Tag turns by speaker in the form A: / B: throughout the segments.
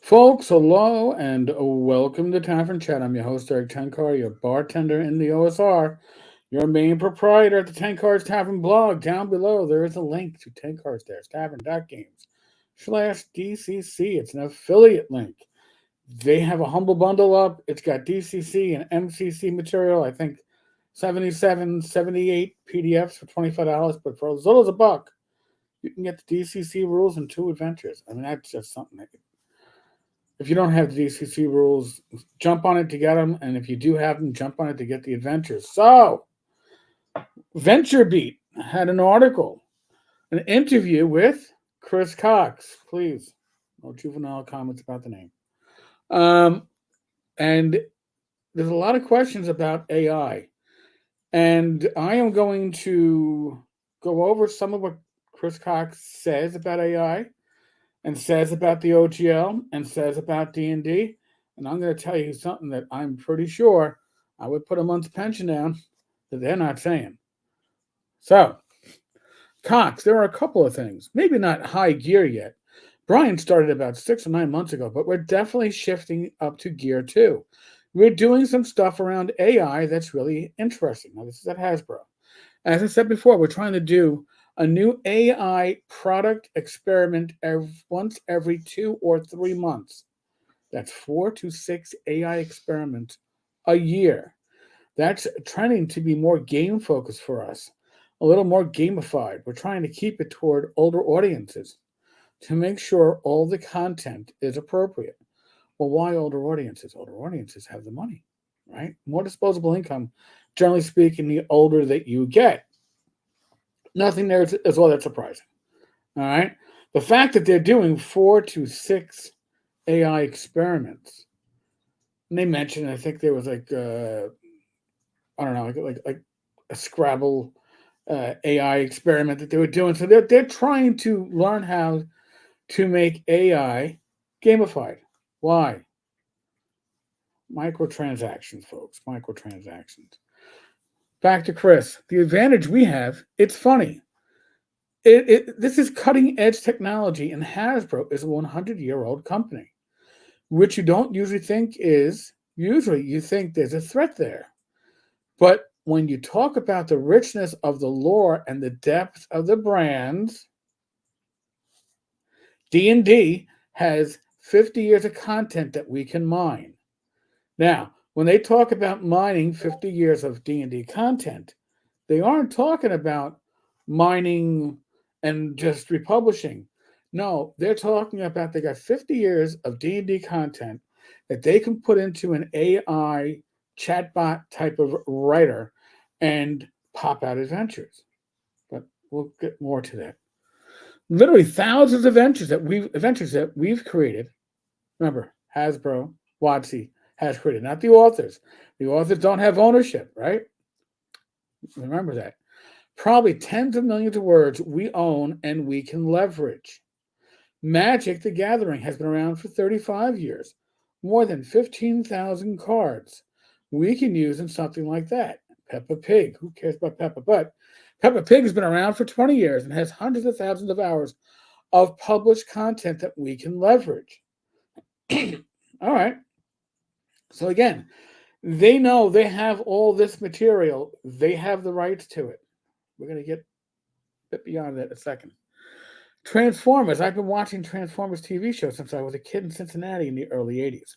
A: Folks, hello and welcome to Tavern Chat. I'm your host, Eric Tenkar, your bartender in the OSR, your main proprietor at the Tenkar's Tavern blog. Down below, there is a link to Tenkar's There's Tavern.games/DCC. It's an affiliate link. They have a humble bundle up. It's got DCC and MCC material, I think 77, 78 PDFs for $25, but for as little as $1, you can get the DCC rules and 2 adventures. I mean, that's just something that if you don't have the DCC rules, jump on it to get them. And if you do have them, jump on it to get the adventures. So, VentureBeat had an article, an interview with Chris Cox. Please, no juvenile comments about the name. And there's a lot of questions about AI. And I am going to go over some of what Chris Cox says about AI and says about the OGL and says about D&D. And I'm going to tell you something that I'm pretty sure I would put a month's pension down that they're not saying. So, Cox, there are a couple of things. Maybe not high gear yet. Brian started about 6 or 9 months ago, but we're definitely shifting up to gear 2. We're doing some stuff around AI that's really interesting. Now, this is at Hasbro. As I said before, we're trying to do a new AI product experiment once every 2 or 3 months. That's 4 to 6 AI experiments a year. That's trending to be more game focused for us, a little more gamified. We're trying to keep it toward older audiences to make sure all the content is appropriate. Well, why older audiences? Older audiences have the money, right? More disposable income, generally speaking, the older that you get. Nothing there is all that surprising. All right. The fact that they're doing 4 to 6 AI experiments, and they mentioned, I think there was like, I don't know, like a Scrabble AI experiment that they were doing. So they're trying to learn how to make AI gamified. Why? Microtransactions, folks. Microtransactions. Back to Chris. The advantage we have, it's funny. This is cutting edge technology, and Hasbro is a 100-year-old company, which you don't usually think is, usually you think there's a threat there. But when you talk about the richness of the lore and the depth of the brands, D&D has 50 years of content that we can mine. Now, when they talk about mining 50 years of D&D content, they aren't talking about mining and just republishing. No, they're talking about they got 50 years of D&D content that they can put into an AI chatbot type of writer and pop out adventures. But we'll get more to that. Literally thousands of adventures that we've created. Remember, Hasbro, WotC has created, not the authors. The authors don't have ownership, right? Remember that. Probably tens of millions of words we own and we can leverage. Magic the Gathering has been around for 35 years. More than 15,000 cards we can use in something like that. Peppa Pig, who cares about Peppa? But Peppa Pig has been around for 20 years and has hundreds of thousands of hours of published content that we can leverage. All right. So again, they know they have all this material. They have the rights to it. We're going to get a bit beyond that in a second. Transformers. I've been watching Transformers TV shows since I was a kid in Cincinnati in the early 80s.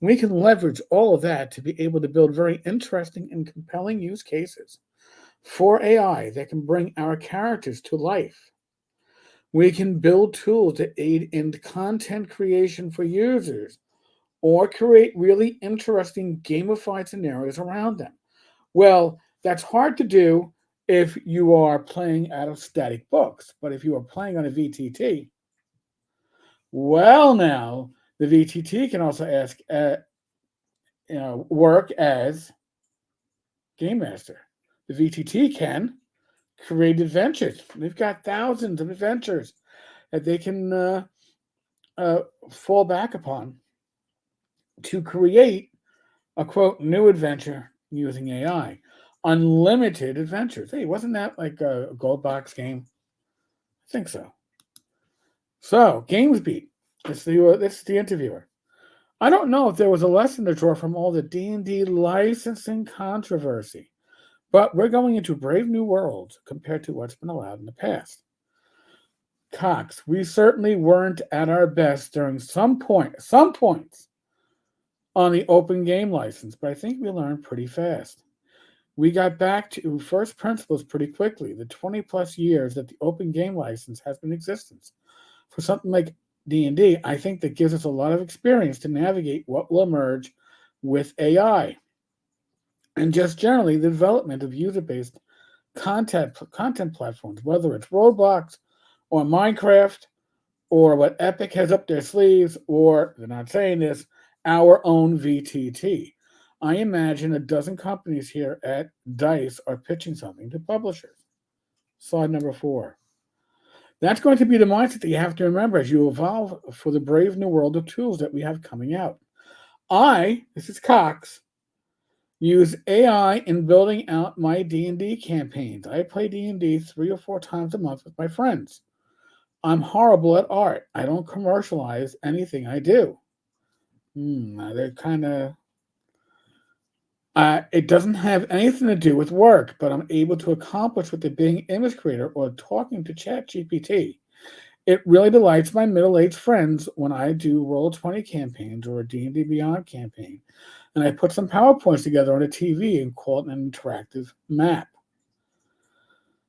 A: We can leverage all of that to be able to build very interesting and compelling use cases for AI that can bring our characters to life. We can build tools to aid in content creation for users or create really interesting gamified scenarios around them. Well, that's hard to do if you are playing out of static books. But if you are playing on a VTT, well, now the VTT can also work as game master. The VTT can create adventures. They've got thousands of adventures that they can fall back upon to create a quote new adventure using AI. Unlimited adventures. Hey, wasn't that like a gold box game? I think so. So, GamesBeat. This is the interviewer. I don't know if there was a lesson to draw from all the D&D licensing controversy, but we're going into brave new worlds compared to what's been allowed in the past. Cox, we certainly weren't at our best during some points on the open game license, but I think we learned pretty fast. We got back to first principles pretty quickly, the 20 plus years that the open game license has been in existence. For something like D&D, I think that gives us a lot of experience to navigate what will emerge with AI. And just generally the development of user-based content platforms, whether it's Roblox or Minecraft or what Epic has up their sleeves, or they're not saying this, our own VTT. I imagine a dozen companies here at DICE are pitching something to publishers. Slide number 4. That's going to be the mindset that you have to remember as you evolve for the brave new world of tools that we have coming out. This is Cox, use AI in building out my D&D campaigns. I play D&D 3 or 4 times a month with my friends. I'm horrible at art. I don't commercialize anything I do. They're kind of... it doesn't have anything to do with work, but I'm able to accomplish with the being image creator or talking to ChatGPT. It really delights my middle-aged friends when I do Roll20 campaigns or a D&D Beyond campaign, and I put some PowerPoints together on a TV and call it an interactive map.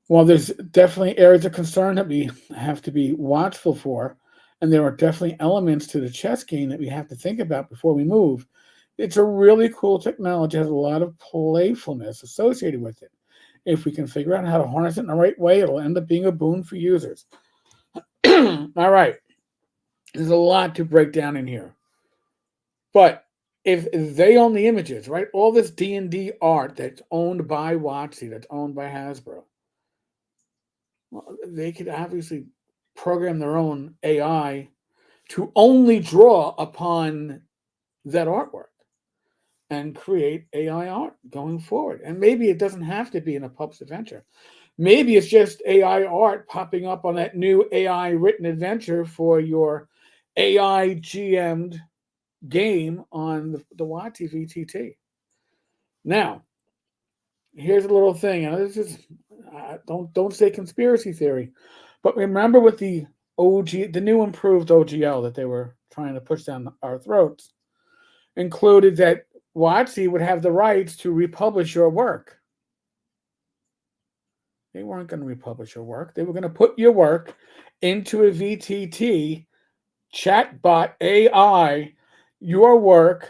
A: While there's definitely areas of concern that we have to be watchful for, and there are definitely elements to the chess game that we have to think about before we move, it's a really cool technology. It has a lot of playfulness associated with it. If we can figure out how to harness it in the right way, it'll end up being a boon for users. All right. There's a lot to break down in here. But if they own the images, right? All this D&D art that's owned by WotC, that's owned by Hasbro, well, they could obviously program their own AI to only draw upon that artwork and create AI art going forward. And maybe it doesn't have to be in a pub's adventure. Maybe it's just AI art popping up on that new AI written adventure for your AI GM'd game on the WotC VTT. Now, here's a little thing. Now, this is don't say conspiracy theory, but remember with the new improved OGL that they were trying to push down our throats, included that WotC would have the rights to republish your work. They weren't going to republish your work. They were going to put your work into a VTT chatbot AI. Your work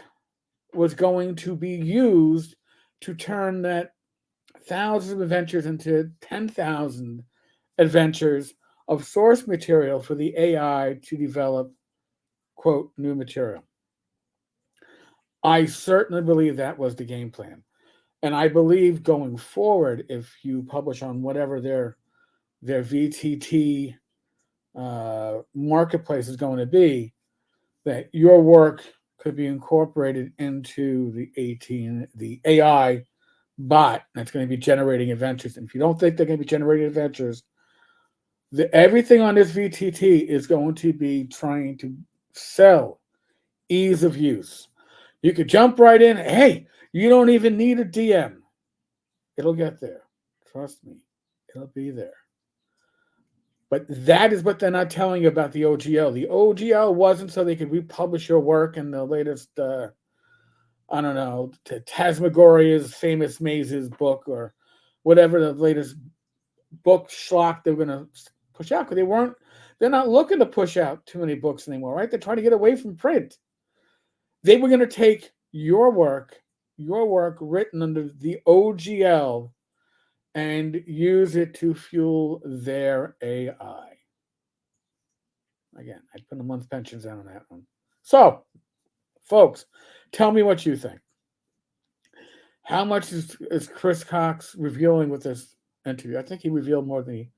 A: was going to be used to turn that thousands of adventures into 10,000 adventures of source material for the AI to develop, quote, new material. I certainly believe that was the game plan. And I believe going forward, if you publish on whatever their VTT marketplace is going to be, that your work could be incorporated into the AI bot that's going to be generating adventures. And if you don't think they're going to be generating adventures, everything on this VTT is going to be trying to sell ease of use. You could jump right in. Hey, you don't even need a DM. It'll get there. Trust me. It'll be there. But that is what they're not telling you about the OGL. The OGL wasn't so they could republish your work in the latest, Tasmagoria's Famous Mazes book or whatever the latest book schlock they're going to push out. Because they're not looking to push out too many books anymore, right? They're trying to get away from print. They were going to take your work written under the OGL, and use it to fuel their AI. Again, I'd put a month's pensions down on that one. So, folks, tell me what you think. How much is Chris Cox revealing with this interview? I think he revealed more than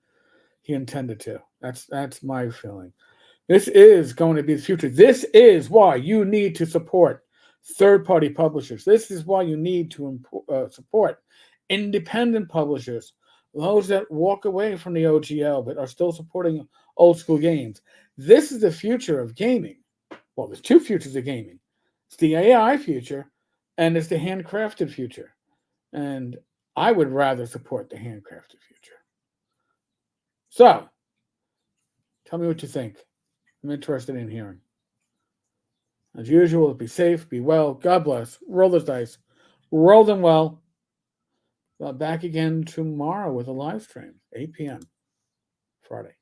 A: he intended to. That's my feeling. This is going to be the future. This is why you need to support third-party publishers. This is why you need to support independent publishers, those that walk away from the OGL but are still supporting old school games. This is the future of gaming. Well, there's two futures of gaming. It's the AI future and it's the handcrafted future. And I would rather support the handcrafted future. So, tell me what you think. I'm interested in hearing. As usual, be safe, be well, God bless. Roll those dice. Roll them well. Back again tomorrow with a live stream, 8 p.m. Friday.